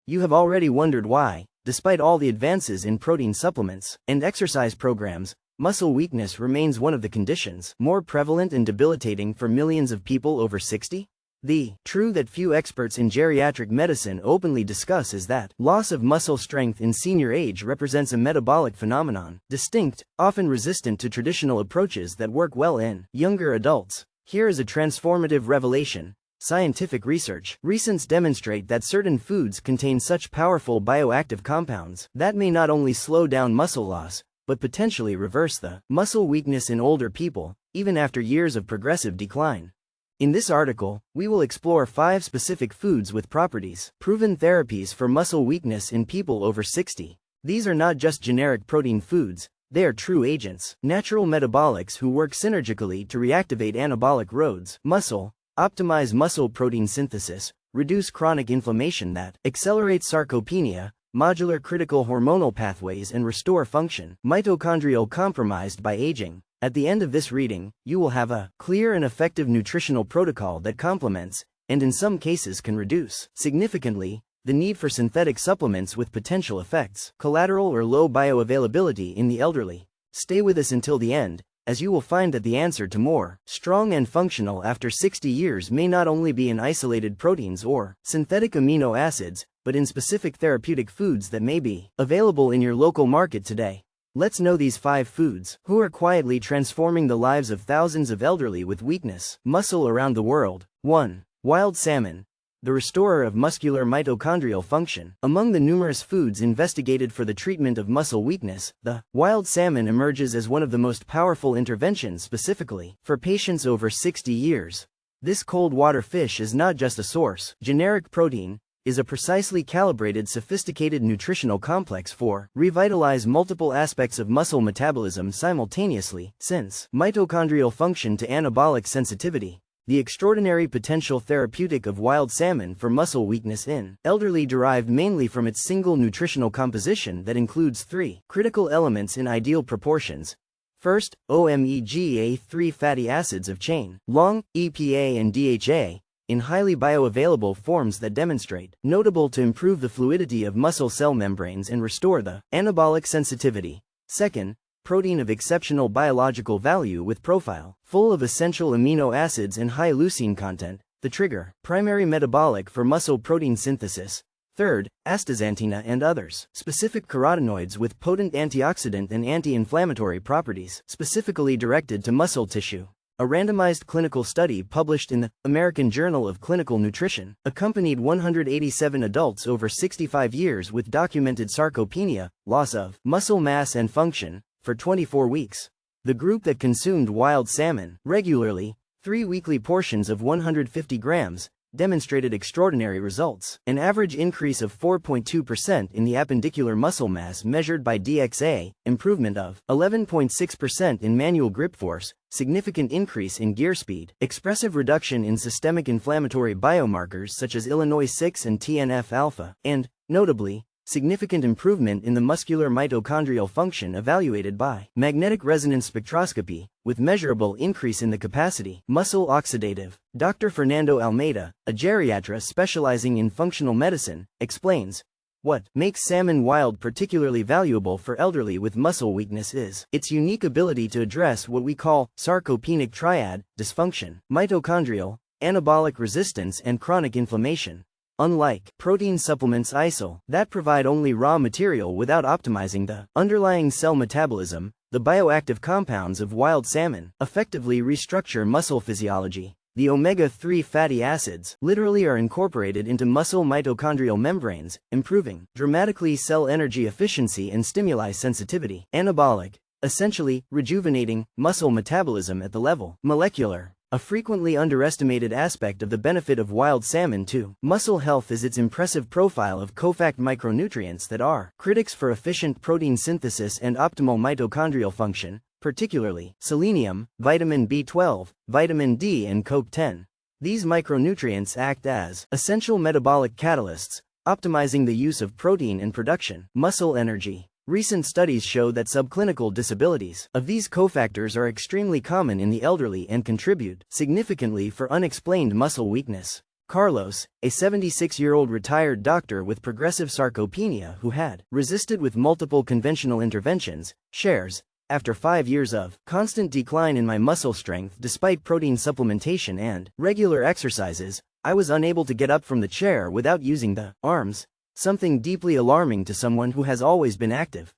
You have already wondered why, despite all the advances in protein supplements and exercise programs, muscle weakness remains one of the conditions more prevalent and debilitating for millions of people over 60? The truth that few experts in geriatric medicine openly discuss is that loss of muscle strength in senior age represents a metabolic phenomenon, distinct, often resistant to traditional approaches that work well in younger adults. Here is a transformative revelation. Scientific research recents demonstrate that certain foods contain such powerful bioactive compounds that may not only slow down muscle loss, but potentially reverse the muscle weakness in older people, even after years of progressive decline. In this article, we will explore 5 specific foods with properties, proven therapies for muscle weakness in people over 60. These are not just generic protein foods, they are true agents, natural metabolics who work synergically to reactivate anabolic roads, muscle, optimize muscle protein synthesis, reduce chronic inflammation that accelerates sarcopenia, modular critical hormonal pathways and restore function, mitochondrial compromised by aging. At the end of this reading, you will have a clear and effective nutritional protocol that complements, and in some cases can reduce, significantly, the need for synthetic supplements with potential effects, collateral or low bioavailability in the elderly. Stay with us until the end, as you will find that the answer to more strong and functional after 60 years may not only be in isolated proteins or synthetic amino acids, but in specific therapeutic foods that may be available in your local market today. Let's know these 5 foods who are quietly transforming the lives of thousands of elderly with weakness, muscle around the world. 1. Wild salmon, the restorer of muscular mitochondrial function. Among the numerous foods investigated for the treatment of muscle weakness, the wild salmon emerges as one of the most powerful interventions specifically for patients over 60 years. This cold water fish is not just a source, generic protein, is a precisely calibrated sophisticated nutritional complex for revitalize multiple aspects of muscle metabolism simultaneously, since mitochondrial function to anabolic sensitivity. The extraordinary potential therapeutic of wild salmon for muscle weakness in elderly derived mainly from its single nutritional composition that includes 3 critical elements in ideal proportions. First, omega-3 fatty acids of chain long, EPA and DHA, in highly bioavailable forms that demonstrate, notable to improve the fluidity of muscle cell membranes and restore the anabolic sensitivity. Second, protein of exceptional biological value with profile, full of essential amino acids and high leucine content, the trigger, primary metabolic for muscle protein synthesis. Third, astaxanthina and others, specific carotenoids with potent antioxidant and anti-inflammatory properties, specifically directed to muscle tissue. A randomized clinical study published in the American Journal of Clinical Nutrition accompanied 187 adults over 65 years with documented sarcopenia, loss of muscle mass and function, for 24 weeks. The group that consumed wild salmon regularly, 3 weekly portions of 150 grams, demonstrated extraordinary results. An average increase of 4.2% in the appendicular muscle mass measured by DXA, improvement of 11.6% in manual grip force, significant increase in gear speed, expressive reduction in systemic inflammatory biomarkers such as Illinois-6 and TNF-alpha, and, notably, significant improvement in the muscular mitochondrial function evaluated by magnetic resonance spectroscopy, with measurable increase in the capacity. Muscle oxidative. Dr. Fernando Almeida, a geriatrist specializing in functional medicine, explains, what makes salmon wild particularly valuable for elderly with muscle weakness is its unique ability to address what we call sarcopenic triad, dysfunction, mitochondrial, anabolic resistance and chronic inflammation. Unlike protein supplements that provide only raw material without optimizing the underlying cell metabolism, the bioactive compounds of wild salmon effectively restructure muscle physiology. The omega-3 fatty acids literally are incorporated into muscle mitochondrial membranes, improving dramatically cell energy efficiency and stimuli sensitivity. Anabolic, essentially rejuvenating muscle metabolism at the level molecular. A frequently underestimated aspect of the benefit of wild salmon to muscle health is its impressive profile of cofactor micronutrients that are critics for efficient protein synthesis and optimal mitochondrial function, particularly selenium, vitamin B12, vitamin D and CoQ10. These micronutrients act as essential metabolic catalysts, optimizing the use of protein and production, muscle energy. Recent studies show that subclinical disabilities of these cofactors are extremely common in the elderly and contribute significantly for unexplained muscle weakness. Carlos, a 76-year-old retired doctor with progressive sarcopenia who had resisted with multiple conventional interventions, shares, after 5 years of constant decline in my muscle strength despite protein supplementation and regular exercises, I was unable to get up from the chair without using the arms, something deeply alarming to someone who has always been active.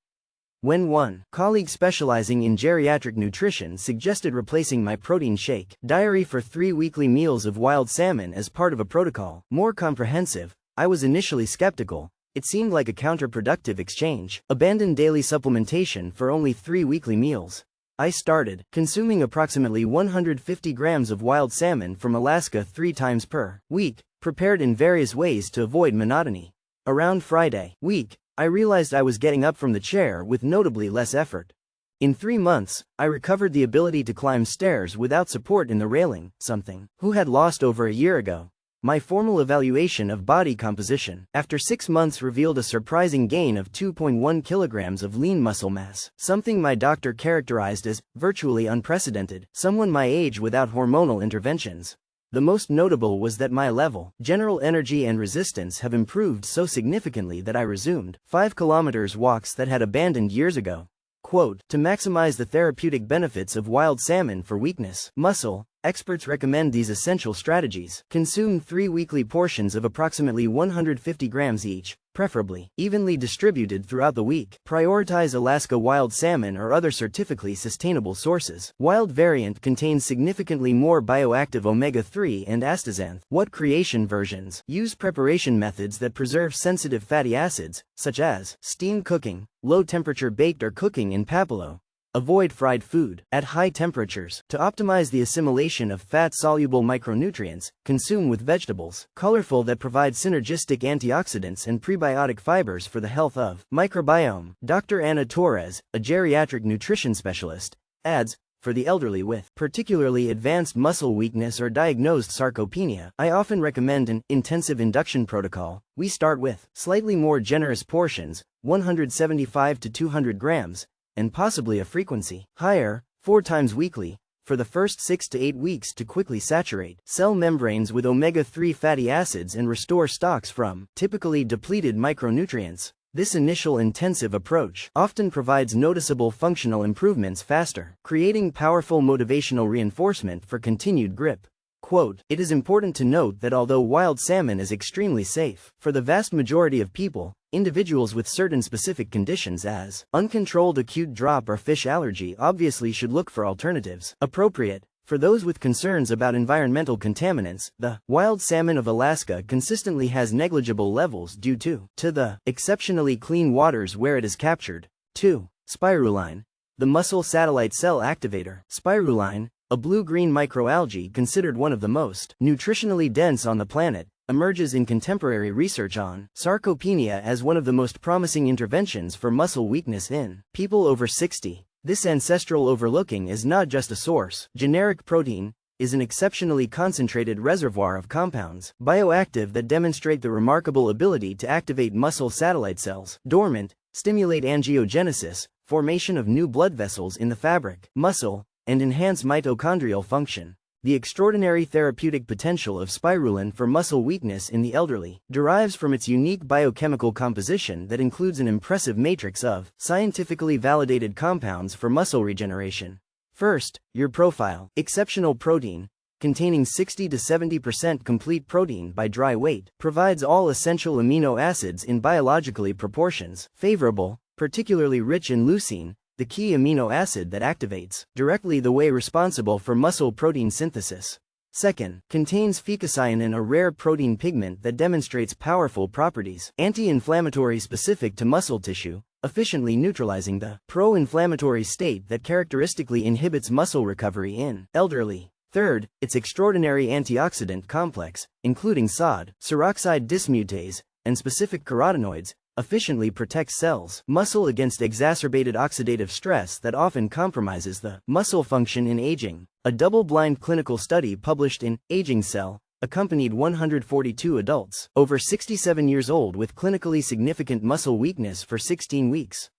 When one colleague specializing in geriatric nutrition suggested replacing my protein shake diary for 3 weekly meals of wild salmon as part of a protocol more comprehensive, I was initially skeptical. It seemed like a counterproductive exchange. Abandon daily supplementation for only 3 weekly meals. I started consuming approximately 150 grams of wild salmon from Alaska 3 times per week, prepared in various ways to avoid monotony. Around Friday week, I realized I was getting up from the chair with notably less effort. In 3 months, I recovered the ability to climb stairs without support in the railing, something who had lost over a year ago. My formal evaluation of body composition after 6 months revealed a surprising gain of 2.1 kilograms of lean muscle mass, something my doctor characterized as virtually unprecedented, someone my age without hormonal interventions. The most notable was that my level, general energy and resistance have improved so significantly that I resumed 5 kilometers walks that had abandoned years ago. Quote, to maximize the therapeutic benefits of wild salmon for weakness, muscle, experts recommend these essential strategies. Consume 3 weekly portions of approximately 150 grams each, preferably evenly distributed throughout the week. Prioritize Alaska wild salmon or other certifically sustainable sources. Wild variant contains significantly more bioactive omega-3 and astaxanthin. What creation versions? Use preparation methods that preserve sensitive fatty acids, such as steam cooking, low-temperature baked or cooking in papillo. Avoid fried food at high temperatures. To optimize the assimilation of fat-soluble micronutrients, consume with vegetables, colorful that provide synergistic antioxidants and prebiotic fibers for the health of microbiome. Dr. Anna Torres, a geriatric nutrition specialist, adds, for the elderly with particularly advanced muscle weakness or diagnosed sarcopenia, I often recommend an intensive induction protocol. We start with slightly more generous portions, 175 to 200 grams, and possibly a frequency higher, 4 times weekly, for the first 6 to 8 weeks to quickly saturate cell membranes with omega-3 fatty acids and restore stocks from typically depleted micronutrients. This initial intensive approach often provides noticeable functional improvements faster, creating powerful motivational reinforcement for continued grip. Quote, it is important to note that although wild salmon is extremely safe, for the vast majority of people, individuals with certain specific conditions as uncontrolled acute drop or fish allergy obviously should look for alternatives. Appropriate. For those with concerns about environmental contaminants, the wild salmon of Alaska consistently has negligible levels due to the exceptionally clean waters where it is captured. 2. Spiruline. The muscle satellite cell activator. Spiruline, a blue-green microalgae considered one of the most nutritionally dense on the planet, emerges in contemporary research on sarcopenia as one of the most promising interventions for muscle weakness in people over 60. This ancestral overlooking is not just a source. Generic protein is an exceptionally concentrated reservoir of compounds, bioactive, that demonstrate the remarkable ability to activate muscle satellite cells, dormant, stimulate angiogenesis, formation of new blood vessels in the fabric, muscle, and enhance mitochondrial function. The extraordinary therapeutic potential of spiruline for muscle weakness in the elderly derives from its unique biochemical composition that includes an impressive matrix of scientifically validated compounds for muscle regeneration. First, your profile. Exceptional protein, containing 60 to 70% complete protein by dry weight, provides all essential amino acids in biologically proportions favorable, particularly rich in leucine, the key amino acid that activates directly the way responsible for muscle protein synthesis. Second, contains fucosyanin, a rare protein pigment that demonstrates powerful properties anti-inflammatory specific to muscle tissue, efficiently neutralizing the pro-inflammatory state that characteristically inhibits muscle recovery in elderly. Third, its extraordinary antioxidant complex, including SOD, seroxide dismutase, and specific carotenoids, efficiently protects cells, muscle against exacerbated oxidative stress that often compromises the muscle function in aging. A double-blind clinical study published in Aging Cell accompanied 142 adults over 67 years old with clinically significant muscle weakness for 16 weeks.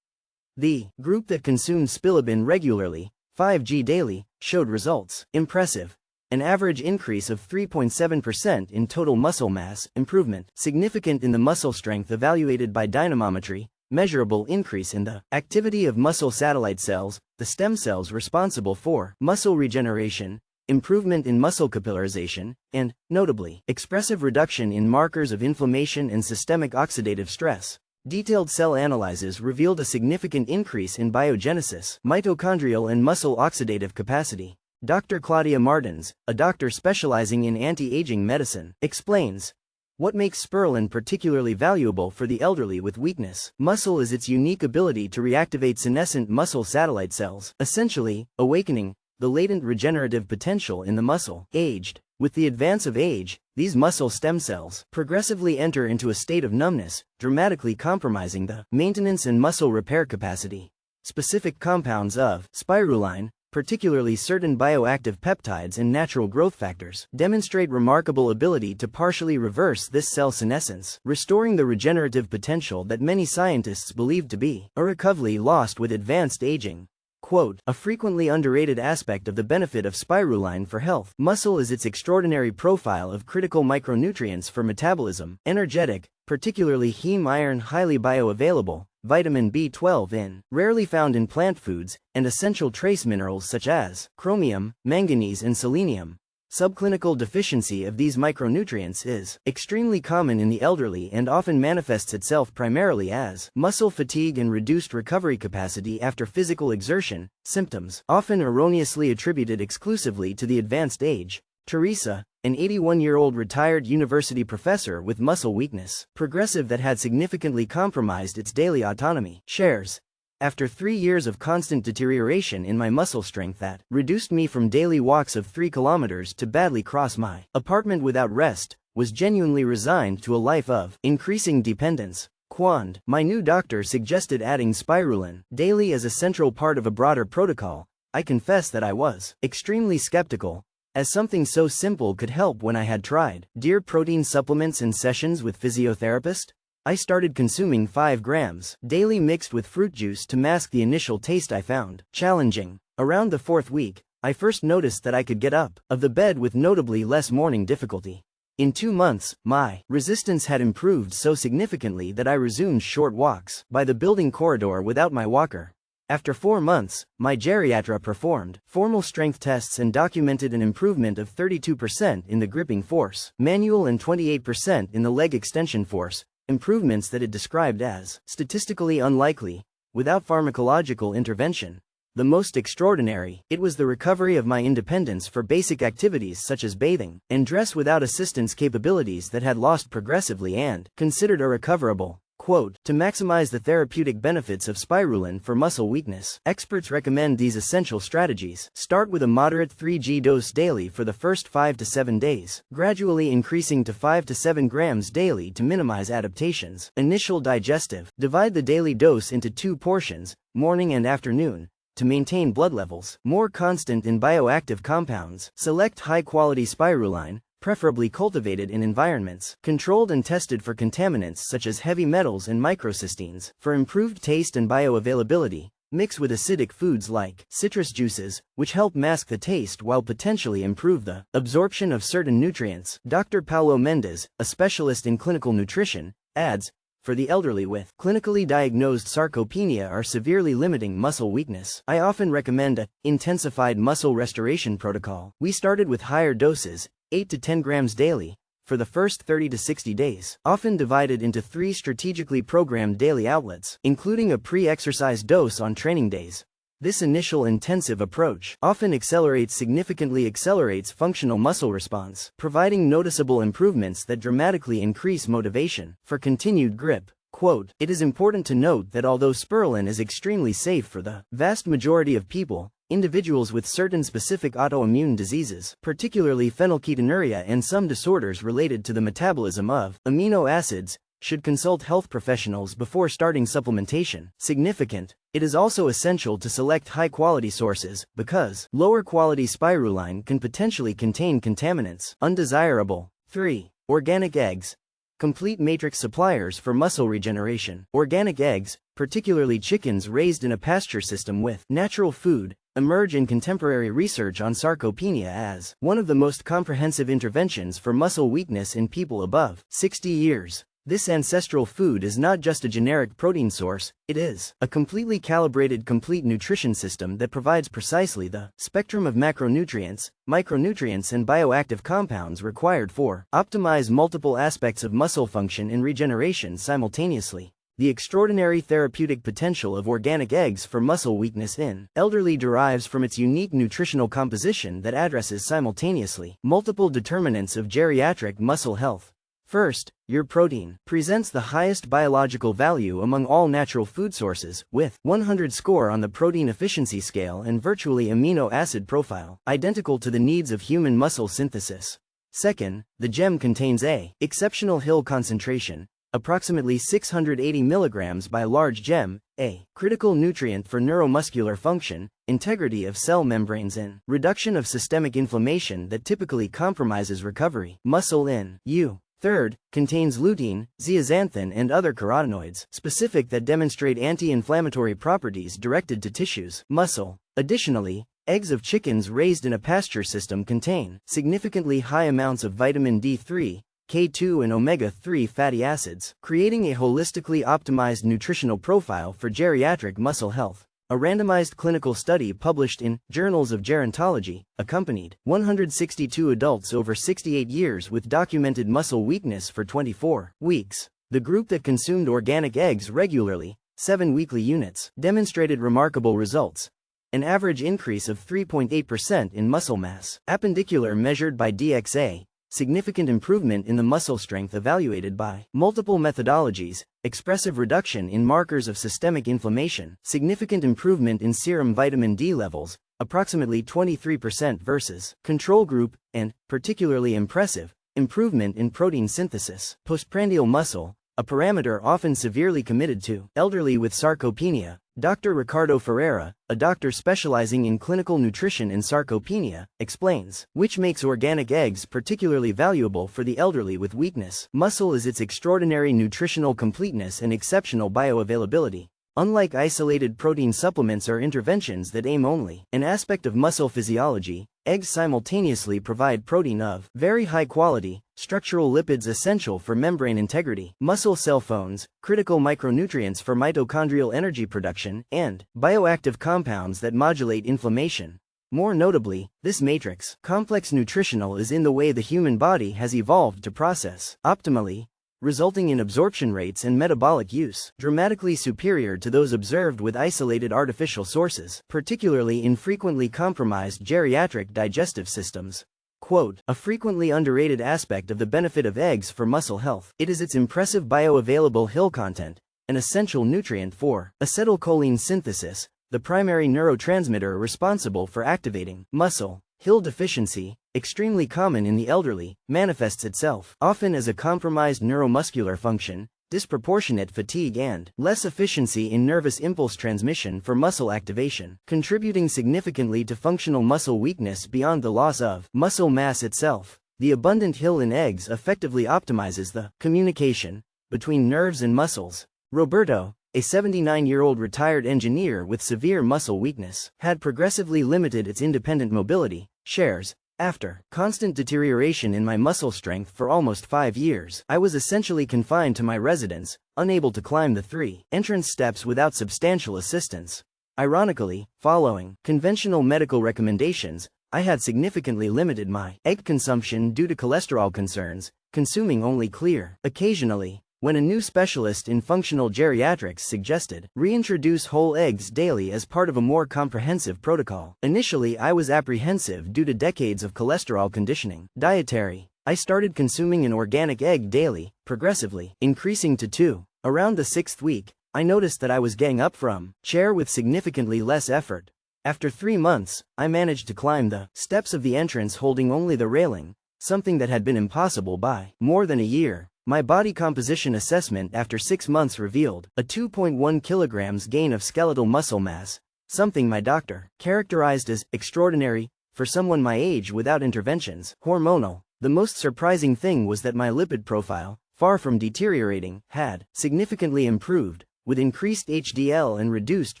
The group that consumed Spilibin regularly, 5g daily, showed results. Impressive. an average increase of 3.7% in total muscle mass improvement, significant in the muscle strength evaluated by dynamometry, measurable increase in the activity of muscle satellite cells, the stem cells responsible for muscle regeneration, improvement in muscle capillarization, and, notably, expressive reduction in markers of inflammation and systemic oxidative stress. Detailed cell analyses revealed a significant increase in biogenesis, mitochondrial and muscle oxidative capacity. Dr. Claudia Martins, a doctor specializing in anti-aging medicine, explains, what makes spirulina particularly valuable for the elderly with weakness muscle is its unique ability to reactivate senescent muscle satellite cells, essentially, awakening the latent regenerative potential in the muscle. Aged. With the advance of age, these muscle stem cells progressively enter into a state of numbness, dramatically compromising the maintenance and muscle repair capacity. Specific compounds of spirulina, particularly certain bioactive peptides and natural growth factors, demonstrate remarkable ability to partially reverse this cell senescence, restoring the regenerative potential that many scientists believe to be irrecoverably lost with advanced aging. Quote, a frequently underrated aspect of the benefit of spirulina for health muscle is its extraordinary profile of critical micronutrients for metabolism, energetic, particularly heme iron, highly bioavailable, vitamin B12 in, rarely found in plant foods, and essential trace minerals such as chromium, manganese and selenium. Subclinical deficiency of these micronutrients is extremely common in the elderly and often manifests itself primarily as muscle fatigue and reduced recovery capacity after physical exertion, symptoms often erroneously attributed exclusively to the advanced age. Teresa, an 81-year-old retired university professor with muscle weakness, progressive that had significantly compromised its daily autonomy, shares, after 3 years of constant deterioration in my muscle strength that reduced me from daily walks of 3 kilometers to badly cross my apartment without rest, was genuinely resigned to a life of increasing dependence. Quand, my new doctor suggested adding spirulina daily as a central part of a broader protocol. I confess that I was extremely skeptical, as something so simple could help when I had tried dear protein supplements and sessions with physiotherapist. I started consuming 5 grams daily mixed with fruit juice to mask the initial taste I found challenging. Around the 4th week, I first noticed that I could get up of the bed with notably less morning difficulty. In 2 months, my resistance had improved so significantly that I resumed short walks by the building corridor without my walker. After 4 months, my geriatra performed formal strength tests and documented an improvement of 32% in the gripping force, manual and 28% in the leg extension force, improvements that it described as statistically unlikely, without pharmacological intervention. The most extraordinary, it was the recovery of my independence for basic activities such as bathing and dress without assistance capabilities that had lost progressively and considered irrecoverable. Quote, to maximize the therapeutic benefits of spirulina for muscle weakness, experts recommend these essential strategies. Start with a moderate 3g dose daily for the first 5 to 7 days, gradually increasing to 5 to 7 grams daily to minimize adaptations. Initial digestive, divide the daily dose into 2 portions, morning and afternoon, to maintain blood levels more constant in bioactive compounds. Select high-quality spirulina, preferably cultivated in environments controlled and tested for contaminants such as heavy metals and microcysteines. For improved taste and bioavailability, mix with acidic foods like citrus juices, which help mask the taste while potentially improve the absorption of certain nutrients. Dr. Paulo Mendes, a specialist in clinical nutrition, adds, for the elderly with clinically diagnosed sarcopenia or severely limiting muscle weakness, I often recommend a intensified muscle restoration protocol. We started with higher doses, 8 to 10 grams daily, for the first 30 to 60 days, often divided into 3 strategically programmed daily outlets, including a pre-exercise dose on training days. This initial intensive approach often significantly accelerates functional muscle response, providing noticeable improvements that dramatically increase motivation for continued grip. Quote, it is important to note that although spirulina is extremely safe for the vast majority of people, individuals with certain specific autoimmune diseases, particularly phenylketonuria and some disorders related to the metabolism of amino acids, should consult health professionals before starting supplementation. Significant, it is also essential to select high-quality sources, because lower-quality spirulina can potentially contain contaminants. Undesirable. 3. Organic eggs. Complete matrix suppliers for muscle regeneration. Organic eggs, particularly chickens raised in a pasture system with natural food, emerge in contemporary research on sarcopenia as one of the most comprehensive interventions for muscle weakness in people above 60 years. This ancestral food is not just a generic protein source, it is a completely calibrated complete nutrition system that provides precisely the spectrum of macronutrients, micronutrients and bioactive compounds required for optimize multiple aspects of muscle function and regeneration simultaneously. The extraordinary therapeutic potential of organic eggs for muscle weakness in elderly derives from its unique nutritional composition that addresses simultaneously multiple determinants of geriatric muscle health. First, your protein presents the highest biological value among all natural food sources, with 100 score on the protein efficiency scale and virtually amino acid profile, identical to the needs of human muscle synthesis. Second, the gem contains a exceptional Hill concentration, approximately 680 mg by large gem, a critical nutrient for neuromuscular function, integrity of cell membranes and reduction of systemic inflammation that typically compromises recovery. Muscle in U. Third, contains lutein, zeaxanthin and other carotenoids specific that demonstrate anti-inflammatory properties directed to tissues. Muscle. Additionally, eggs of chickens raised in a pasture system contain significantly high amounts of vitamin D3, K2 and omega-3 fatty acids, creating a holistically optimized nutritional profile for geriatric muscle health. A randomized clinical study published in Journals of Gerontology accompanied 162 adults over 68 years with documented muscle weakness for 24 weeks. The group that consumed organic eggs regularly, 7 weekly units, demonstrated remarkable results. An average increase of 3.8% in muscle mass, appendicular measured by DXA, significant improvement in the muscle strength evaluated by multiple methodologies, expressive reduction in markers of systemic inflammation, significant improvement in serum vitamin D levels, approximately 23% versus control group, and, particularly impressive, improvement in protein synthesis. Postprandial muscle, a parameter often severely committed to elderly with sarcopenia. Dr. Ricardo Ferreira, a doctor specializing in clinical nutrition and sarcopenia, explains, which makes organic eggs particularly valuable for the elderly with weakness. Muscle is its extraordinary nutritional completeness and exceptional bioavailability. Unlike isolated protein supplements or interventions that aim only an aspect of muscle physiology, eggs simultaneously provide protein of very high quality, structural lipids essential for membrane integrity, muscle cell phones, critical micronutrients for mitochondrial energy production, and bioactive compounds that modulate inflammation. More notably, this matrix, complex nutritional, is in the way the human body has evolved to process optimally, resulting in absorption rates and metabolic use dramatically superior to those observed with isolated artificial sources, particularly in frequently compromised geriatric digestive systems. Quote, a frequently underrated aspect of the benefit of eggs for muscle health, it is its impressive bioavailable Hill content, an essential nutrient for acetylcholine synthesis, the primary neurotransmitter responsible for activating muscle. Hill deficiency, extremely common in the elderly, manifests itself often as a compromised neuromuscular function, disproportionate fatigue and less efficiency in nervous impulse transmission for muscle activation, contributing significantly to functional muscle weakness beyond the loss of muscle mass itself. The abundant Hill in eggs effectively optimizes the communication between nerves and muscles. Roberto, a 79-year-old retired engineer with severe muscle weakness, had progressively limited its independent mobility, shares. After constant deterioration in my muscle strength for almost 5 years, I was essentially confined to my residence, unable to climb the 3 entrance steps without substantial assistance. Ironically, following conventional medical recommendations, I had significantly limited my egg consumption due to cholesterol concerns, consuming only clear occasionally. When a new specialist in functional geriatrics suggested reintroduce whole eggs daily as part of a more comprehensive protocol, initially I was apprehensive due to decades of cholesterol conditioning. Dietary. I started consuming an organic egg daily, progressively increasing to 2. Around the 6th week, I noticed that I was getting up from chair with significantly less effort. After 3 months, I managed to climb the steps of the entrance holding only the railing, something that had been impossible by more than a year. My body composition assessment after 6 months revealed a 2.1 kilograms gain of skeletal muscle mass, something my doctor characterized as extraordinary for someone my age without interventions. Hormonal. The most surprising thing was that my lipid profile, far from deteriorating, had significantly improved, with increased HDL and reduced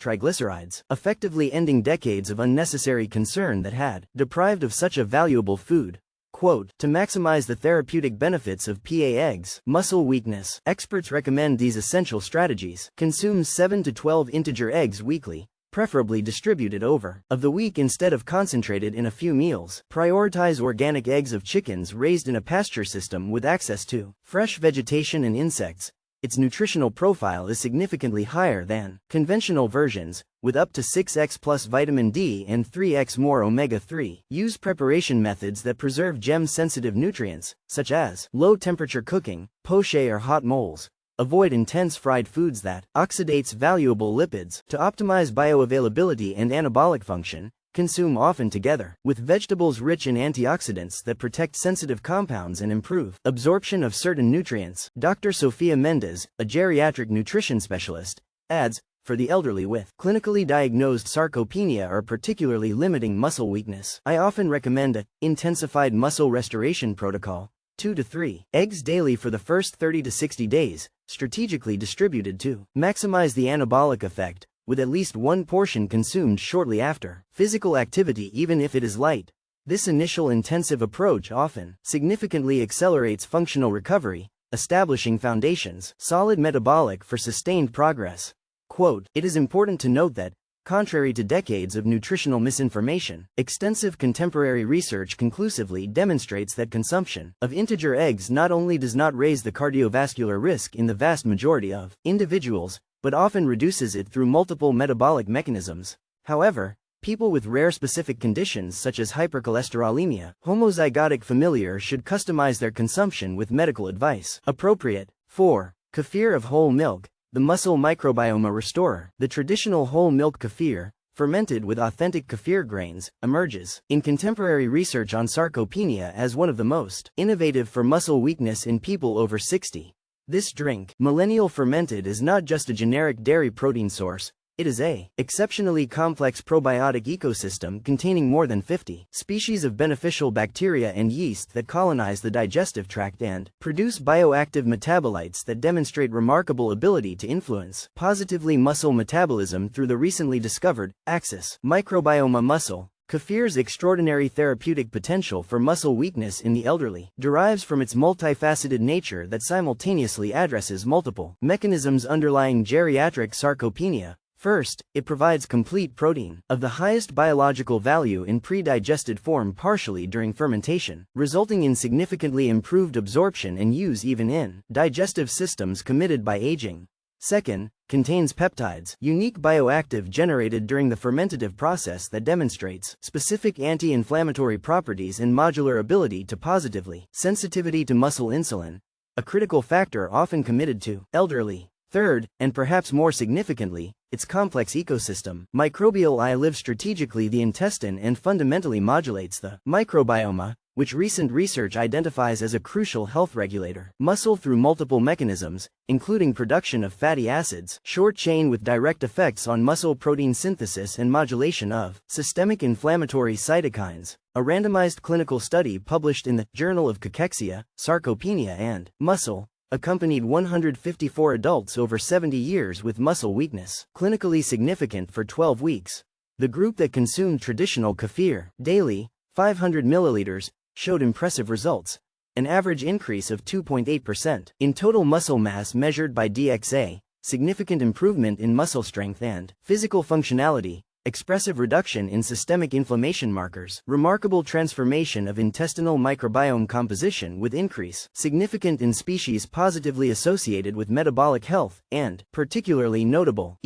triglycerides, effectively ending decades of unnecessary concern that had deprived of such a valuable food. Quote, to maximize the therapeutic benefits of PA eggs, muscle weakness, experts recommend these essential strategies. Consume 7 to 12 integer eggs weekly, preferably distributed over the week instead of concentrated in a few meals. Prioritize organic eggs of chickens raised in a pasture system with access to fresh vegetation and insects. Its nutritional profile is significantly higher than conventional versions, with up to 6x plus vitamin D and 3x more omega-3. Use preparation methods that preserve gem-sensitive nutrients, such as low-temperature cooking, poché or hot moles. Avoid intense fried foods that oxidates valuable lipids. To optimize bioavailability and anabolic function, consume often together with vegetables rich in antioxidants that protect sensitive compounds and improve absorption of certain nutrients. Dr. Sofia Mendez, a geriatric nutrition specialist, adds, for the elderly with clinically diagnosed sarcopenia or particularly limiting muscle weakness, I often recommend an intensified muscle restoration protocol. 2 to 3 eggs daily for the first 30 to 60 days, strategically distributed to maximize the anabolic effect, with at least one portion consumed shortly after physical activity even if it is light. This initial intensive approach often significantly accelerates functional recovery, establishing foundations solid metabolic for sustained progress. Quote, it is important to note that, contrary to decades of nutritional misinformation, extensive contemporary research conclusively demonstrates that consumption of integer eggs not only does not raise the cardiovascular risk in the vast majority of individuals, but often reduces it through multiple metabolic mechanisms. However, people with rare specific conditions such as hypercholesterolemia, homozygotic familiar should customize their consumption with medical advice. Appropriate. 4. Kefir of whole milk, the muscle microbiome restorer. The traditional whole milk kefir, fermented with authentic kefir grains, emerges in contemporary research on sarcopenia as one of the most innovative for muscle weakness in people over 60. This drink, millennial fermented, is not just a generic dairy protein source, it is an exceptionally complex probiotic ecosystem containing more than 50 species of beneficial bacteria and yeast that colonize the digestive tract and produce bioactive metabolites that demonstrate remarkable ability to influence positively muscle metabolism through the recently discovered axis microbiome muscle. Kefir's extraordinary therapeutic potential for muscle weakness in the elderly derives from its multifaceted nature that simultaneously addresses multiple mechanisms underlying geriatric sarcopenia. First, it provides complete protein of the highest biological value in pre-digested form partially during fermentation, resulting in significantly improved absorption and use even in digestive systems committed by aging. Second, contains peptides, unique bioactive generated during the fermentative process that demonstrates specific anti-inflammatory properties and modular ability to positively sensitivity to muscle insulin, a critical factor often committed to elderly. Third, and perhaps more significantly, its complex ecosystem. Microbial I live strategically the intestine and fundamentally modulates the microbiome, which recent research identifies as a crucial health regulator. Muscle through multiple mechanisms, including production of fatty acids, short chain with direct effects on muscle protein synthesis and modulation of systemic inflammatory cytokines. A randomized clinical study published in the Journal of Cachexia, Sarcopenia and Muscle accompanied 154 adults over 70 years with muscle weakness, clinically significant for 12 weeks. The group that consumed traditional kefir daily, 500 milliliters, showed impressive results, an average increase of 2.8% in total muscle mass measured by DXA, significant improvement in muscle strength and physical functionality, expressive reduction in systemic inflammation markers, remarkable transformation of intestinal microbiome composition with increase, significant in species positively associated with metabolic health, and, particularly notable,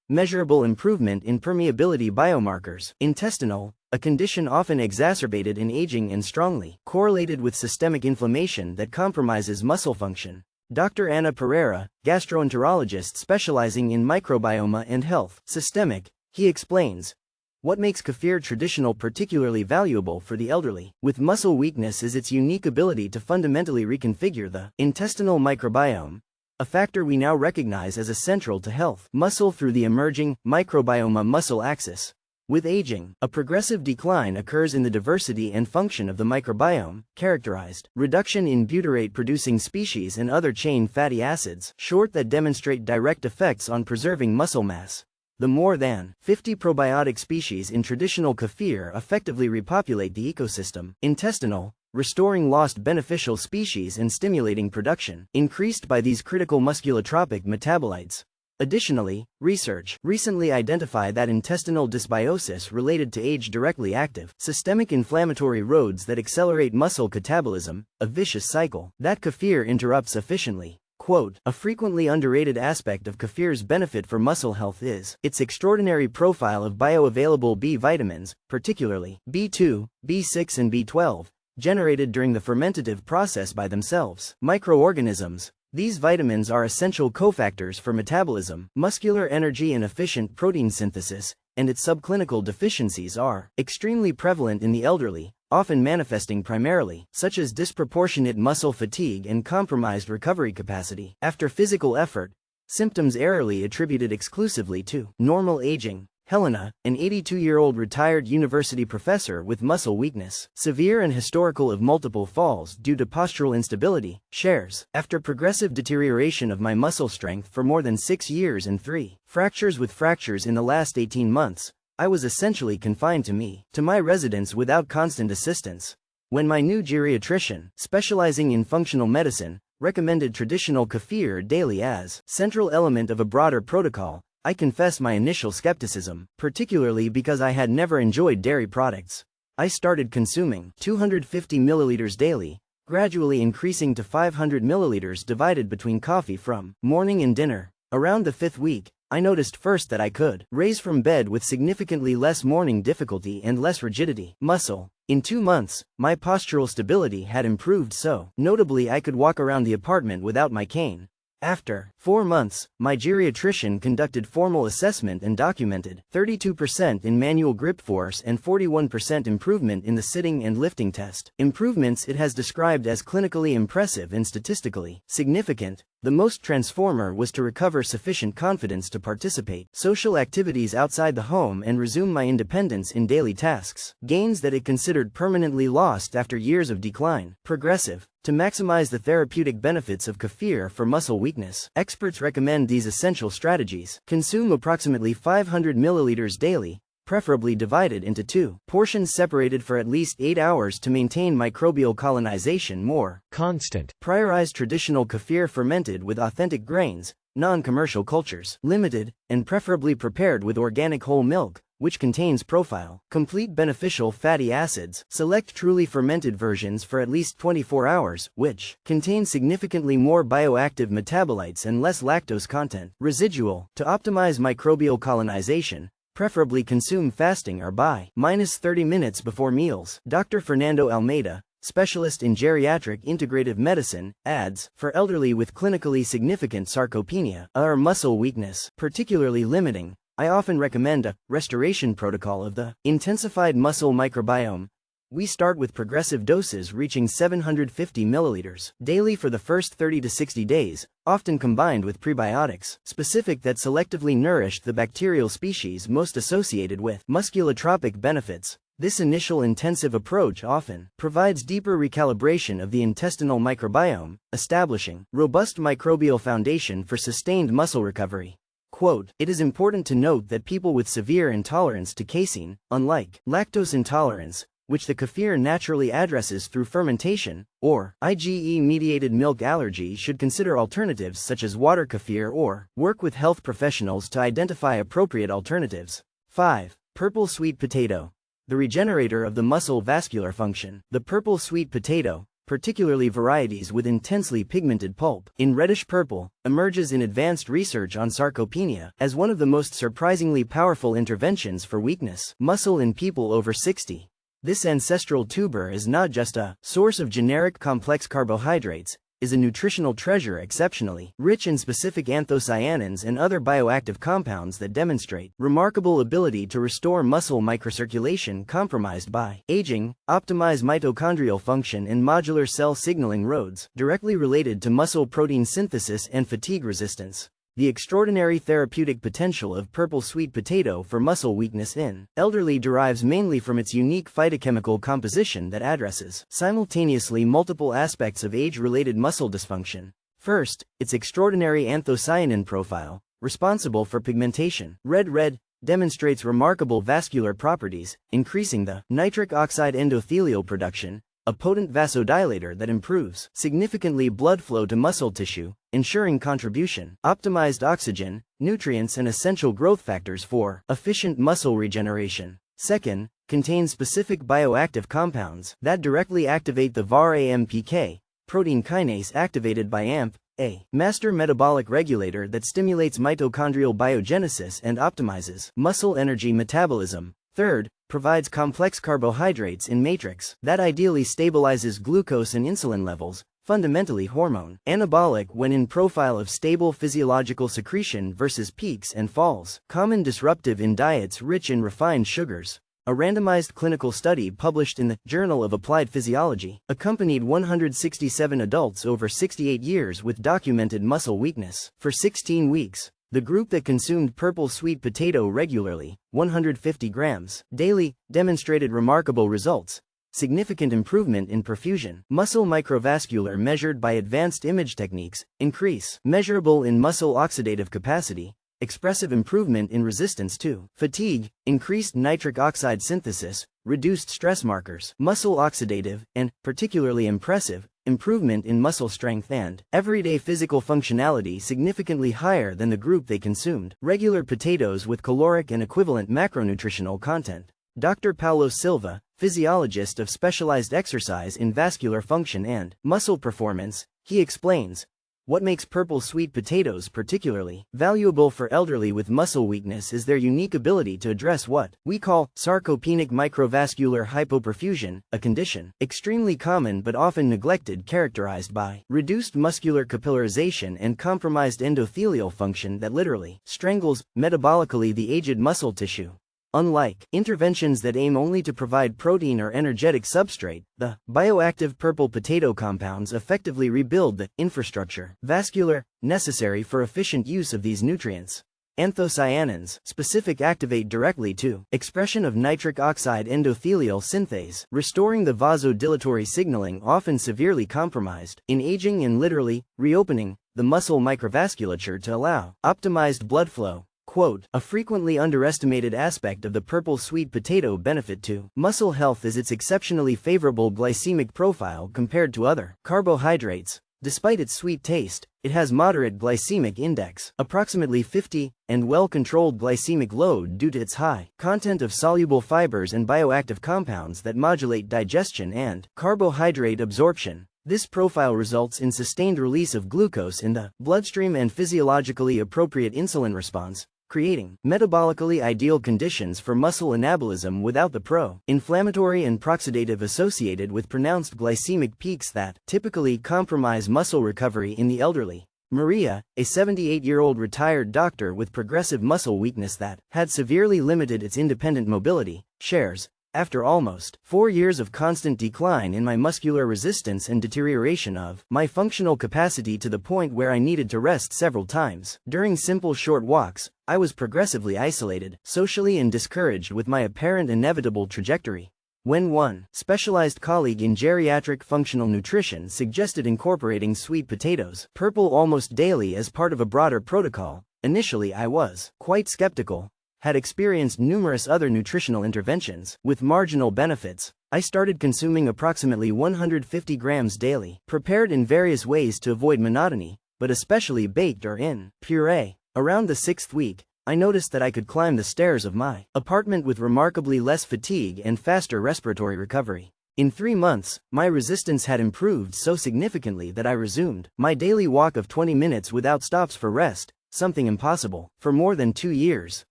measurable improvement in permeability biomarkers, intestinal, a condition often exacerbated in aging and strongly correlated with systemic inflammation that compromises muscle function. Dr. Ana Pereira, gastroenterologist specializing in microbiome and health, systemic, he explains, what makes kefir traditional particularly valuable for the elderly with muscle weakness is its unique ability to fundamentally reconfigure the intestinal microbiome, a factor we now recognize as essential to health. Muscle through the emerging microbiome muscle axis. With aging, a progressive decline occurs in the diversity and function of the microbiome, characterized reduction in butyrate-producing species and other chain fatty acids, short that demonstrate direct effects on preserving muscle mass. The more than 50 probiotic species in traditional kefir effectively repopulate the ecosystem. Intestinal, restoring lost beneficial species and stimulating production, increased by these critical musculotropic metabolites. Additionally, research recently identified that intestinal dysbiosis related to age directly active systemic inflammatory roads that accelerate muscle catabolism, a vicious cycle that kefir interrupts efficiently. Quote, a frequently underrated aspect of kefir's benefit for muscle health is its extraordinary profile of bioavailable B vitamins, particularly B2, B6 and B12, generated during the fermentative process by themselves. Microorganisms. These vitamins are essential cofactors for metabolism, muscular energy and efficient protein synthesis, and its subclinical deficiencies are extremely prevalent in the elderly, often manifesting primarily, such as disproportionate muscle fatigue and compromised recovery capacity after physical effort, symptoms errorly attributed exclusively to normal aging. Helena, an 82-year-old retired university professor with muscle weakness, severe and historical of multiple falls due to postural instability, shares, after progressive deterioration of my muscle strength for more than 6 years and 3 fractures with fractures in the last 18 months, I was essentially confined to my residence without constant assistance. When my new geriatrician, specializing in functional medicine, recommended traditional kefir daily as central element of a broader protocol, I confess my initial skepticism, particularly because I had never enjoyed dairy products. I started consuming 250 milliliters daily, gradually increasing to 500 milliliters divided between coffee from morning and dinner. Around the 5th week, I noticed first that I could raise from bed with significantly less morning difficulty and less rigidity. Muscle. In 2 months, my postural stability had improved so notably I could walk around the apartment without my cane. After 4 months, my geriatrician conducted formal assessment and documented 32% in manual grip force and 41% improvement in the sitting and lifting test. Improvements it has described as clinically impressive and statistically significant. The most transformer was to recover sufficient confidence to participate social activities outside the home and resume my independence in daily tasks. Gains that it considered permanently lost after years of decline. Progressive. To maximize the therapeutic benefits of kefir for muscle weakness, experts recommend these essential strategies. Consume approximately 500 milliliters daily, preferably divided into 2 portions separated for at least 8 hours to maintain microbial colonization more constant. Prioritize traditional kefir fermented with authentic grains, non-commercial cultures, limited, and preferably prepared with organic whole milk, which contains profile complete beneficial fatty acids. Select truly fermented versions for at least 24 hours, which contain significantly more bioactive metabolites and less lactose content. Residual. To optimize microbial colonization, preferably consume fasting or by -30 minutes before meals. Dr. Fernando Almeida, specialist in geriatric integrative medicine, adds, for elderly with clinically significant sarcopenia or muscle weakness, particularly limiting, I often recommend a restoration protocol of the intensified muscle microbiome. We start with progressive doses reaching 750 milliliters daily for the first 30 to 60 days, often combined with prebiotics specific that selectively nourished the bacterial species most associated with musculotropic benefits. This initial intensive approach often provides deeper recalibration of the intestinal microbiome, establishing robust microbial foundation for sustained muscle recovery. Quote, it is important to note that people with severe intolerance to casein, unlike lactose intolerance, which the kefir naturally addresses through fermentation, or IgE-mediated milk allergy, should consider alternatives such as water kefir or work with health professionals to identify appropriate alternatives. 5. Purple sweet potato. The regenerator of the muscle vascular function. The purple sweet potato, particularly varieties with intensely pigmented pulp in reddish purple, emerges in advanced research on sarcopenia as one of the most surprisingly powerful interventions for weakness muscle in people over 60. This ancestral tuber is not just a source of generic complex carbohydrates, is a nutritional treasure exceptionally rich in specific anthocyanins and other bioactive compounds that demonstrate remarkable ability to restore muscle microcirculation compromised by aging, optimize mitochondrial function and modular cell signaling roads directly related to muscle protein synthesis and fatigue resistance. The extraordinary therapeutic potential of purple sweet potato for muscle weakness in elderly derives mainly from its unique phytochemical composition that addresses simultaneously multiple aspects of age-related muscle dysfunction. First, its extraordinary anthocyanin profile, responsible for pigmentation. Red demonstrates remarkable vascular properties, increasing the nitric oxide endothelial production, a potent vasodilator that improves significantly blood flow to muscle tissue, ensuring contribution. Optimized oxygen, nutrients and essential growth factors for efficient muscle regeneration. Second, contains specific bioactive compounds that directly activate the VAR-AMPK, protein kinase activated by AMP, a master metabolic regulator that stimulates mitochondrial biogenesis and optimizes muscle energy metabolism. Third, provides complex carbohydrates in matrix that ideally stabilizes glucose and insulin levels, fundamentally hormone anabolic when in profile of stable physiological secretion versus peaks and falls. Common disruptive in diets rich in refined sugars. A randomized clinical study published in the Journal of Applied Physiology accompanied 167 adults over 68 years with documented muscle weakness. For 16 weeks, the group that consumed purple sweet potato regularly, 150 grams, daily, demonstrated remarkable results. Significant improvement in perfusion. Muscle microvascular measured by advanced image techniques, increase. Measurable in muscle oxidative capacity. Expressive improvement in resistance to fatigue, increased nitric oxide synthesis, reduced stress markers. Muscle oxidative, and, particularly impressive, improvement in muscle strength and everyday physical functionality significantly higher than the group they consumed. Regular potatoes with caloric and equivalent macronutritional content. Dr. Paulo Silva, physiologist of specialized exercise in vascular function and muscle performance, he explains, what makes purple sweet potatoes particularly valuable for elderly with muscle weakness is their unique ability to address what we call sarcopenic microvascular hypoperfusion, a condition extremely common but often neglected characterized by reduced muscular capillarization and compromised endothelial function that literally strangles metabolically the aged muscle tissue. Unlike interventions that aim only to provide protein or energetic substrate, the bioactive purple potato compounds effectively rebuild the infrastructure vascular necessary for efficient use of these nutrients. Anthocyanins specific activate directly to expression of nitric oxide endothelial synthase, restoring the vasodilatory signaling often severely compromised in aging and literally reopening the muscle microvasculature to allow optimized blood flow. Quote, a frequently underestimated aspect of the purple sweet potato benefit to muscle health is its exceptionally favorable glycemic profile compared to other carbohydrates. Despite its sweet taste, it has moderate glycemic index, approximately 50, and well-controlled glycemic load due to its high content of soluble fibers and bioactive compounds that modulate digestion and carbohydrate absorption. This profile results in sustained release of glucose in the bloodstream and physiologically appropriate insulin response, creating metabolically ideal conditions for muscle anabolism without the pro-inflammatory and proxidative associated with pronounced glycemic peaks that typically compromise muscle recovery in the elderly. Maria, a 78-year-old retired doctor with progressive muscle weakness that had severely limited its independent mobility, shares, after almost 4 years of constant decline in my muscular resistance and deterioration of my functional capacity to the point where I needed to rest several times during simple short walks, I was progressively isolated, socially and discouraged with my apparent inevitable trajectory. When one specialized colleague in geriatric functional nutrition suggested incorporating sweet potatoes, purple almost daily as part of a broader protocol, initially I was quite skeptical. Had experienced numerous other nutritional interventions with marginal benefits, I started consuming approximately 150 grams daily, prepared in various ways to avoid monotony, but especially baked or in puree. Around the 6th week, I noticed that I could climb the stairs of my apartment with remarkably less fatigue and faster respiratory recovery. In 3 months, my resistance had improved so significantly that I resumed my daily walk of 20 minutes without stops for rest, something impossible for more than 2 years.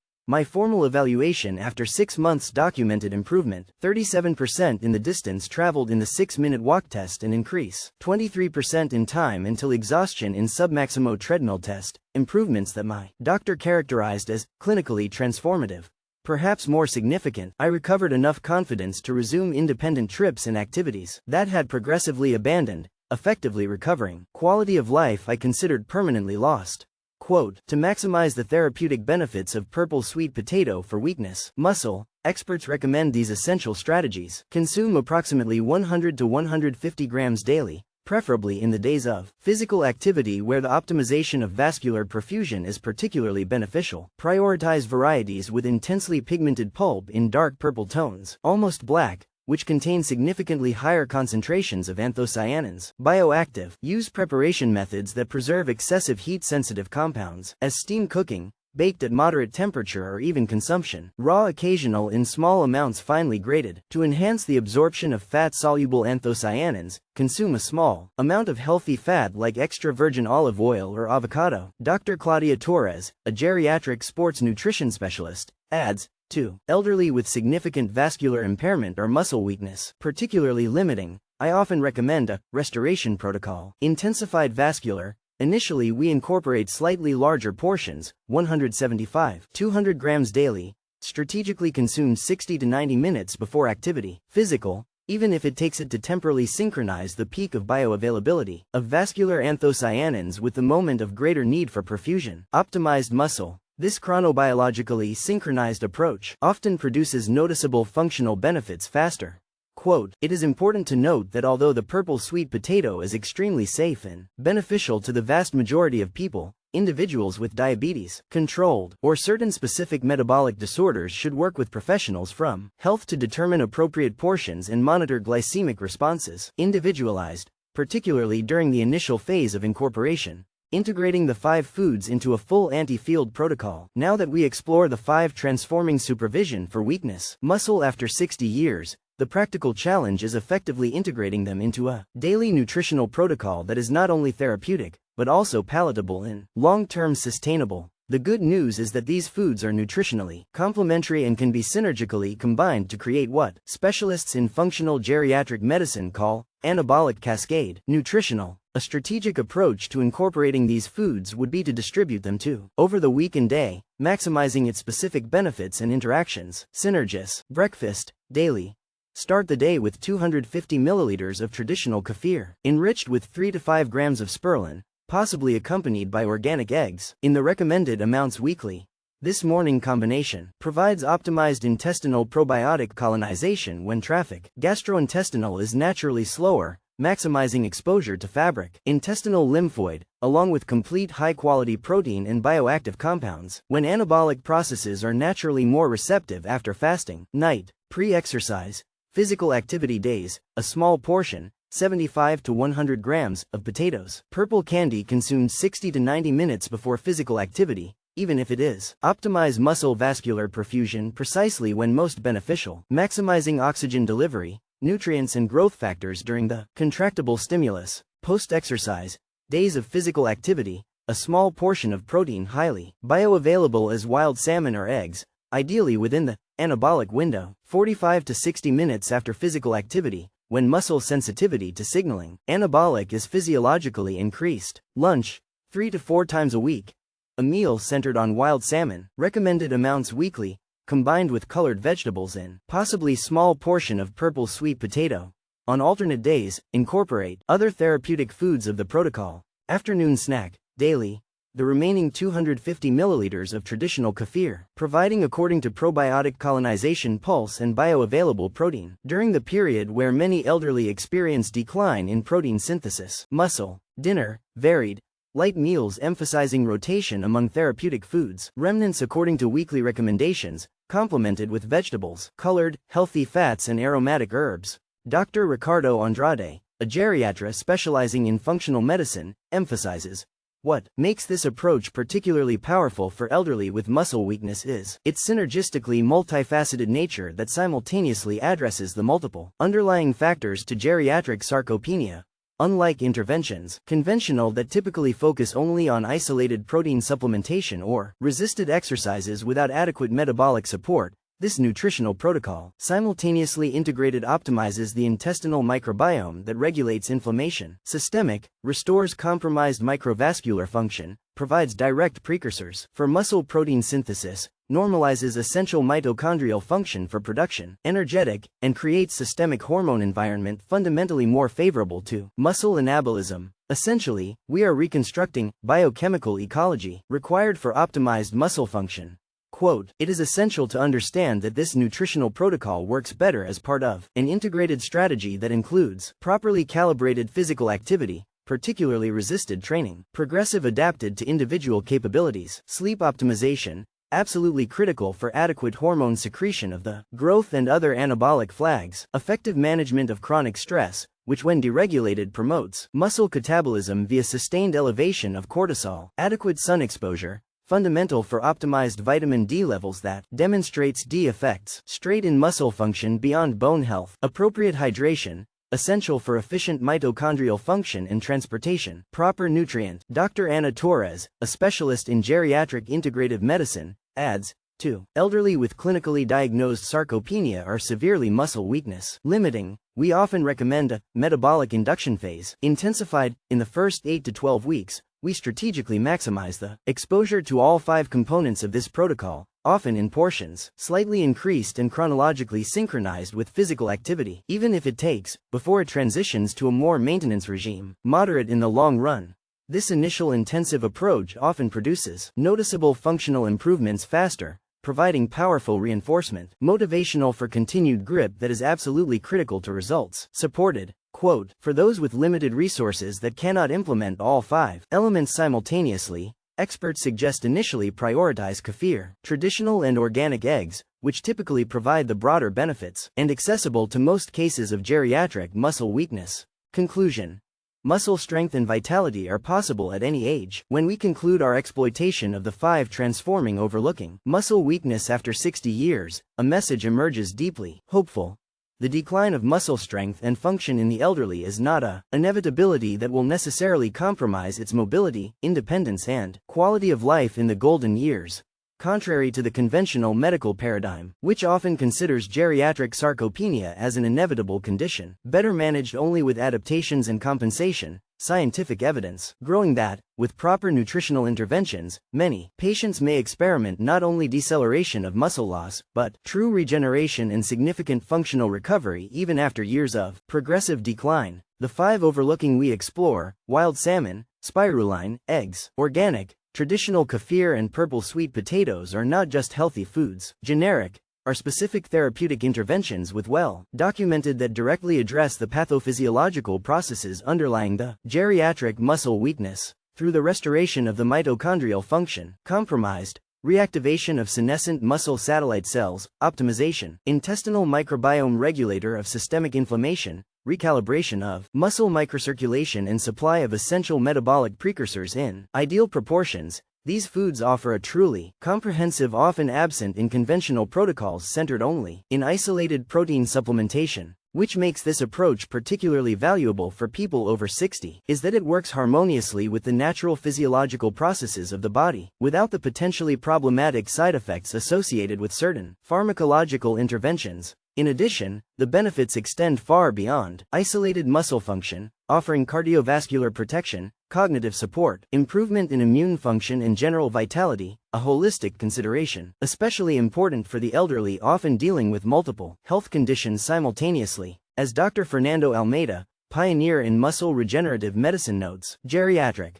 My formal evaluation after 6 months documented improvement, 37% in the distance traveled in the 6-minute walk test and increase, 23% in time until exhaustion in submaximo treadmill test, improvements that my doctor characterized as clinically transformative. Perhaps more significant, I recovered enough confidence to resume independent trips and activities that had progressively abandoned, effectively recovering quality of life I considered permanently lost. Quote, to maximize the therapeutic benefits of purple sweet potato for weakness, muscle, experts recommend these essential strategies. Consume approximately 100 to 150 grams daily, preferably in the days of physical activity where the optimization of vascular perfusion is particularly beneficial. Prioritize varieties with intensely pigmented pulp in dark purple tones, almost black, which contain significantly higher concentrations of anthocyanins. Bioactive. Use preparation methods that preserve excessive heat-sensitive compounds, as steam cooking, baked at moderate temperature or even consumption. Raw occasional in small amounts finely grated. To enhance the absorption of fat-soluble anthocyanins, consume a small amount of healthy fat like extra virgin olive oil or avocado. Dr. Claudia Torres, a geriatric sports nutrition specialist, adds, 2. Elderly with significant vascular impairment or muscle weakness, particularly limiting, I often recommend a restoration protocol. Intensified vascular. Initially we incorporate slightly larger portions, 175-200 grams daily, strategically consumed 60 to 90 minutes before activity. Physical. Even if it takes it to temporally synchronize the peak of bioavailability of vascular anthocyanins with the moment of greater need for perfusion. Optimized muscle. This chronobiologically synchronized approach often produces noticeable functional benefits faster. Quote, it is important to note that although the purple sweet potato is extremely safe and beneficial to the vast majority of people, individuals with diabetes, controlled, or certain specific metabolic disorders should work with professionals from health to determine appropriate portions and monitor glycemic responses. Individualized, particularly during the initial phase of incorporation. Integrating the 5 foods into a full anti-field protocol. Now that we explore the 5 transforming supervision for weakness, muscle after 60 years, the practical challenge is effectively integrating them into a daily nutritional protocol that is not only therapeutic, but also palatable and long-term sustainable. The good news is that these foods are nutritionally complementary and can be synergistically combined to create what specialists in functional geriatric medicine call anabolic cascade. Nutritional. A strategic approach to incorporating these foods would be to distribute them over the week and day, maximizing its specific benefits and interactions. Synergis. Breakfast. Daily. Start the day with 250 milliliters of traditional kefir, enriched with 3 to 5 grams of spirulina, possibly accompanied by organic eggs, in the recommended amounts weekly. This morning combination provides optimized intestinal probiotic colonization when traffic gastrointestinal is naturally slower, maximizing exposure to fabric intestinal lymphoid, along with complete high-quality protein and bioactive compounds, when anabolic processes are naturally more receptive after fasting. Night. Pre-exercise. Physical activity days, a small portion, 75 to 100 grams, of potatoes. Purple candy consumed 60 to 90 minutes before physical activity, even if it is. Optimize muscle vascular perfusion precisely when most beneficial, maximizing oxygen delivery, nutrients and growth factors during the contractible stimulus. Post-exercise, days of physical activity, a small portion of protein highly bioavailable as wild salmon or eggs, ideally within the anabolic window, 45 to 60 minutes after physical activity, when muscle sensitivity to signaling anabolic is physiologically increased. Lunch, 3 to 4 times a week. A meal centered on wild salmon, recommended amounts weekly, combined with colored vegetables and possibly small portion of purple sweet potato. On alternate days, incorporate other therapeutic foods of the protocol. Afternoon snack, daily. The remaining 250 milliliters of traditional kefir, providing according to probiotic colonization pulse and bioavailable protein. During the period where many elderly experience decline in protein synthesis. Muscle. Dinner, varied. Light meals emphasizing rotation among therapeutic foods. Remnants according to weekly recommendations, complemented with vegetables, colored, healthy fats and aromatic herbs. Dr. Ricardo Andrade, a geriatrist specializing in functional medicine, emphasizes, what makes this approach particularly powerful for elderly with muscle weakness is its synergistically multifaceted nature that simultaneously addresses the multiple underlying factors to geriatric sarcopenia. Unlike interventions, conventional that typically focus only on isolated protein supplementation or resisted exercises without adequate metabolic support, this nutritional protocol, simultaneously integrated, optimizes the intestinal microbiome that regulates inflammation, systemic, restores compromised microvascular function, provides direct precursors for muscle protein synthesis, normalizes essential mitochondrial function for production, energetic, and creates systemic hormone environment fundamentally more favorable to muscle anabolism. Essentially, we are reconstructing biochemical ecology required for optimized muscle function. Quote, "It is essential to understand that this nutritional protocol works better as part of an integrated strategy that includes properly calibrated physical activity, particularly resisted training, progressive adapted to individual capabilities, sleep optimization, absolutely critical for adequate hormone secretion of the growth and other anabolic flags, effective management of chronic stress, which when deregulated promotes muscle catabolism via sustained elevation of cortisol, adequate sun exposure, fundamental for optimized vitamin D levels that demonstrates D effects, straight in muscle function beyond bone health, appropriate hydration, essential for efficient mitochondrial function and transportation, proper nutrient." Dr. Anna Torres, a specialist in geriatric integrative medicine, adds, 2. Elderly with clinically diagnosed sarcopenia or severely muscle weakness limiting, we often recommend a metabolic induction phase, intensified, in the first 8 to 12 weeks. We strategically maximize the exposure to all 5 components of this protocol, often in portions, slightly increased and chronologically synchronized with physical activity, even if it takes, before it transitions to a more maintenance regime, moderate in the long run. This initial intensive approach often produces noticeable functional improvements faster, providing powerful reinforcement, motivational for continued grip that is absolutely critical to results. Supported. Quote, "For those with limited resources that cannot implement all 5 elements simultaneously, experts suggest initially prioritize kefir, traditional and organic eggs, which typically provide the broader benefits, and accessible to most cases of geriatric muscle weakness." Conclusion. Muscle strength and vitality are possible at any age. When we conclude our exploitation of the 5 transforming overlooking muscle weakness after 60 years, a message emerges deeply hopeful. The decline of muscle strength and function in the elderly is not an inevitability that will necessarily compromise its mobility, independence and quality of life in the golden years. Contrary to the conventional medical paradigm, which often considers geriatric sarcopenia as an inevitable condition, better managed only with adaptations and compensation, scientific evidence growing that, with proper nutritional interventions, many patients may experiment not only deceleration of muscle loss, but true regeneration and significant functional recovery even after years of progressive decline. The 5 overlooking we explore: wild salmon, spiruline, eggs, organic, traditional kefir and purple sweet potatoes are not just healthy foods. Generic are specific therapeutic interventions with well-documented that directly address the pathophysiological processes underlying the geriatric muscle weakness, through the restoration of the mitochondrial function, compromised, reactivation of senescent muscle satellite cells, optimization, intestinal microbiome regulator of systemic inflammation, recalibration of muscle microcirculation and supply of essential metabolic precursors in ideal proportions. These foods offer a truly comprehensive, often absent in conventional protocols centered only in isolated protein supplementation. Which makes this approach particularly valuable for people over 60, is that it works harmoniously with the natural physiological processes of the body, without the potentially problematic side effects associated with certain pharmacological interventions. In addition, the benefits extend far beyond isolated muscle function, offering cardiovascular protection, cognitive support, improvement in immune function and general vitality, a holistic consideration, especially important for the elderly often dealing with multiple health conditions simultaneously. As Dr. Fernando Almeida, pioneer in muscle regenerative medicine notes, geriatric.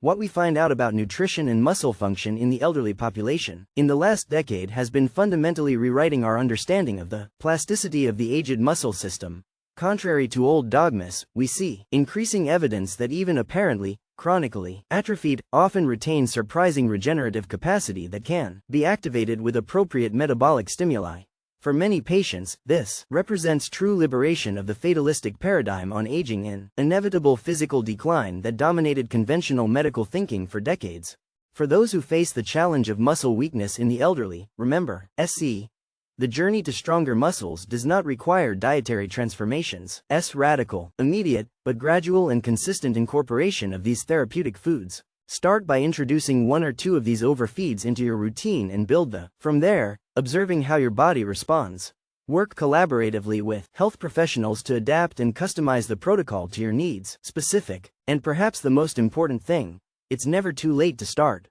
What we find out about nutrition and muscle function in the elderly population in the last decade has been fundamentally rewriting our understanding of the plasticity of the aged muscle system. Contrary to old dogmas, we see increasing evidence that even apparently chronically atrophied often retain surprising regenerative capacity that can be activated with appropriate metabolic stimuli. For many patients, this represents true liberation of the fatalistic paradigm on aging and inevitable physical decline that dominated conventional medical thinking for decades. For those who face the challenge of muscle weakness in the elderly, remember, the journey to stronger muscles does not require dietary transformations. Radical, immediate, but gradual and consistent incorporation of these therapeutic foods. Start by introducing 1 or 2 of these overfeeds into your routine and build from there, observing how your body responds. Work collaboratively with health professionals to adapt and customize the protocol to your needs. Specific, and perhaps the most important thing, it's never too late to start.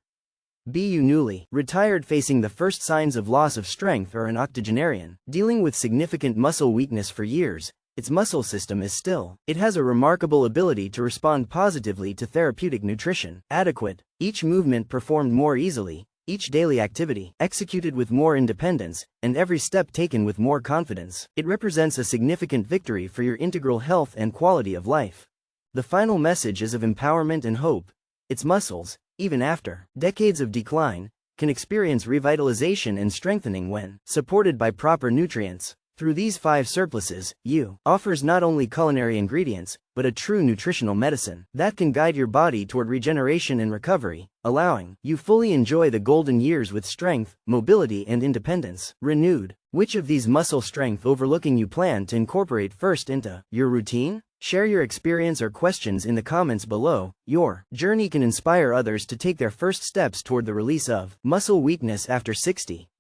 Be you newly retired facing the first signs of loss of strength or an octogenarian dealing with significant muscle weakness for years, its muscle system is still. It has a remarkable ability to respond positively to therapeutic nutrition. Adequate. Each movement performed more easily, each daily activity executed with more independence, and every step taken with more confidence. It represents a significant victory for your integral health and quality of life. The final message is of empowerment and hope. Its muscles, even after decades of decline, can experience revitalization and strengthening when supported by proper nutrients. Through these 5 surpluses, you offers not only culinary ingredients, but a true nutritional medicine that can guide your body toward regeneration and recovery, allowing you fully enjoy the golden years with strength, mobility and independence renewed. Which of these muscle strength overlooking you plan to incorporate first into your routine? Share your experience or questions in the comments below. Your journey can inspire others to take their first steps toward the release of muscle weakness after 60.